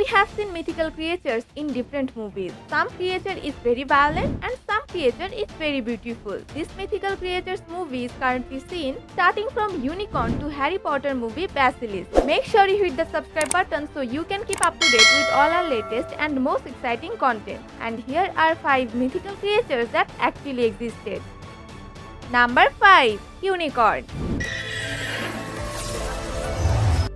have seen mythical creatures in different movies. Some creature is very violent and some creature is very beautiful. This mythical creatures movie is currently seen starting from Unicorn to Harry Potter movie Basilisk. Make sure you hit the subscribe button so you can keep up to date with all our latest and most exciting content. And here are 5 mythical creatures that actually existed. Number 5. Unicorn.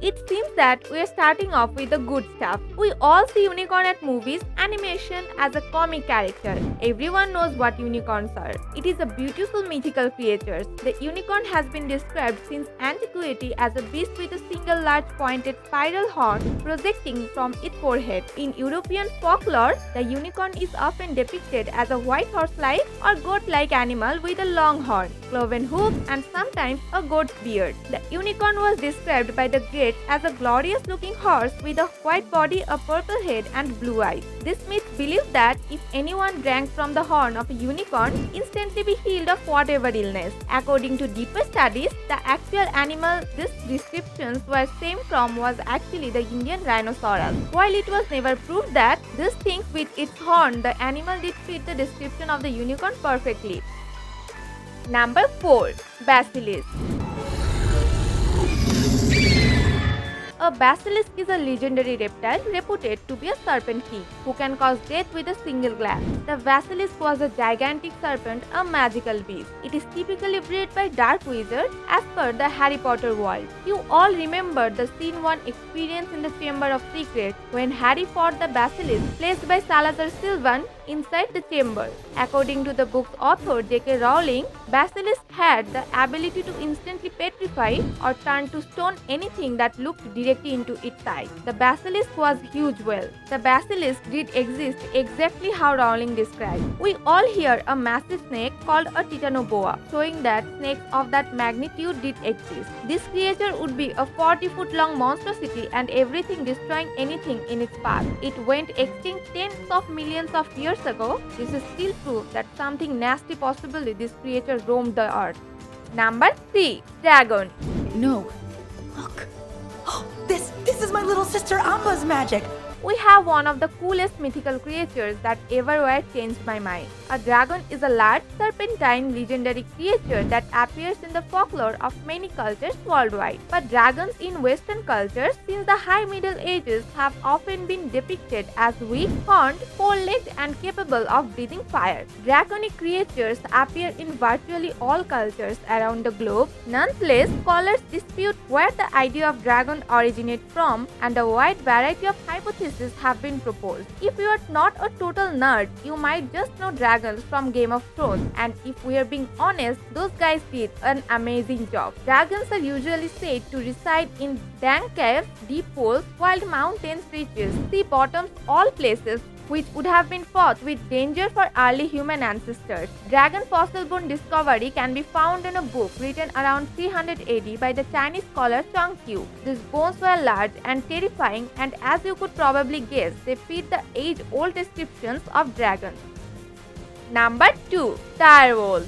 It seems that we are starting off with the good stuff. We all see unicorn at movies, animation as a comic character. Everyone knows what unicorns are. It is a beautiful mythical creature. The unicorn has been described since antiquity as a beast with a single large pointed spiral horn projecting from its forehead. In European folklore, the unicorn is often depicted as a white horse-like or goat-like animal with a long horn, cloven hoof, and sometimes a goat's beard. The unicorn was described by the greats as a glorious looking horse with a white body, a purple head, and blue eyes. This myth believes that if anyone drank from the horn of a unicorn, instantly be healed of whatever illness. According to deeper studies, the actual animal these descriptions were stemmed from was actually the Indian rhinoceros. While it was never proved that this thing with its horn, the animal did fit the description of the unicorn perfectly. Number 4. Basilisk. A basilisk is a legendary reptile reputed to be a serpent king who can cause death with a single glance. The basilisk was a gigantic serpent, a magical beast. It is typically bred by dark wizards as per the Harry Potter world. You all remember the scene one experienced in the Chamber of Secrets when Harry fought the basilisk placed by Salazar Slytherin inside the chamber. According to the book's author J.K. Rowling, basilisk had the ability to instantly petrify or turn to stone anything that looked directly into its eyes. The basilisk was huge. Well, the basilisk did exist exactly how Rowling described. We all hear a massive snake called a titanoboa, showing that snakes of that magnitude did exist. This creature would be a 40-foot long monstrosity and everything destroying anything in its path. It went extinct tens of millions of years ago. This is still proof that something nasty, possibly this creature, roamed the earth. Number 3. Dragon. No. Look. Oh, this is my little sister Amba's magic. We have one of the coolest mythical creatures that ever were changed my mind. A dragon is a large, serpentine, legendary creature that appears in the folklore of many cultures worldwide. But dragons in Western cultures since the High Middle Ages have often been depicted as weak, horned, four-legged, and capable of breathing fire. Draconic creatures appear in virtually all cultures around the globe. Nonetheless, scholars dispute where the idea of dragon originated from, and a wide variety of hypotheses have been proposed. If you are not a total nerd, you might just know dragons from Game of Thrones, and if we are being honest, those guys did an amazing job. Dragons are usually said to reside in dank caves, deep pools, wild mountains, reaches, sea bottoms, all places which would have been fraught with danger for early human ancestors. Dragon fossil bone discovery can be found in a book written around 300 AD by the Chinese scholar Zhang Qiu. These bones were large and terrifying, and as you could probably guess, they fit the age-old descriptions of dragons. Number 2. Direwolf.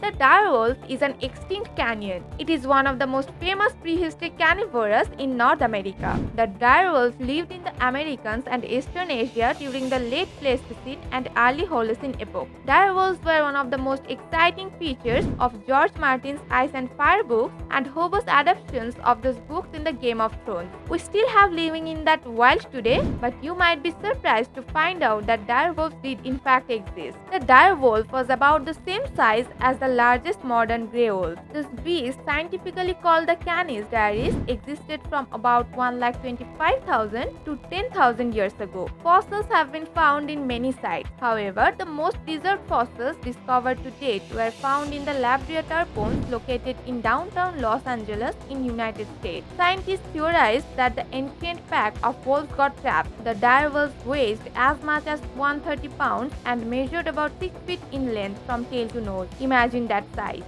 The direwolf is an extinct canine. It is one of the most famous prehistoric carnivores in North America. The direwolf lived in the Americas and Eastern Asia during the late Pleistocene and early Holocene epoch. Direwolves were one of the most exciting features of George Martin's Ice and Fire books and Hobo's adaptations of those books in the Game of Thrones. We still have living in that wild today, but you might be surprised to find out that direwolves did in fact exist. The direwolf was about the same size as the largest modern grey wolf. This beast, scientifically called the Canis diaris, existed from about 1,25,000 to 10,000 years ago. Fossils have been found in many sites. However, the most preserved fossils discovered to date were found in the La Brea bones located in downtown Los Angeles in United States. Scientists theorized that the ancient pack of wolves got trapped. The direwolves weighed as much as 130 pounds and measured about 6 feet in length from tail to nose. Imagine that size.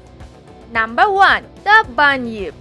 Number 1. The Bunyip.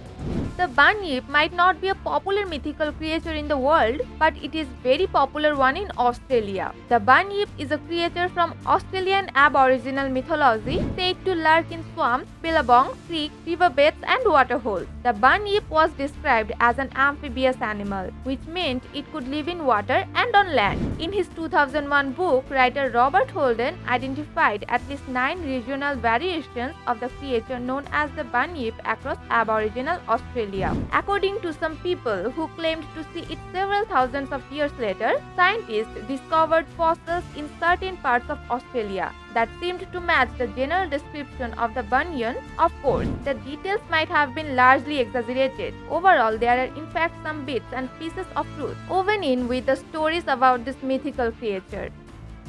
The bunyip might not be a popular mythical creature in the world, but it is very popular one in Australia. The bunyip is a creature from Australian Aboriginal mythology said to lurk in swamps, billabongs, creeks, riverbeds and waterholes. The bunyip was described as an amphibious animal, which meant it could live in water and on land. In his 2001 book, writer Robert Holden identified at least 9 regional variations of the creature known as the bunyip across Aboriginal Australia. According to some people who claimed to see it several thousands of years later, scientists discovered fossils in certain parts of Australia that seemed to match the general description of the bunyip. Of course, the details might have been largely exaggerated. Overall, there are in fact some bits and pieces of truth woven in with the stories about this mythical creature.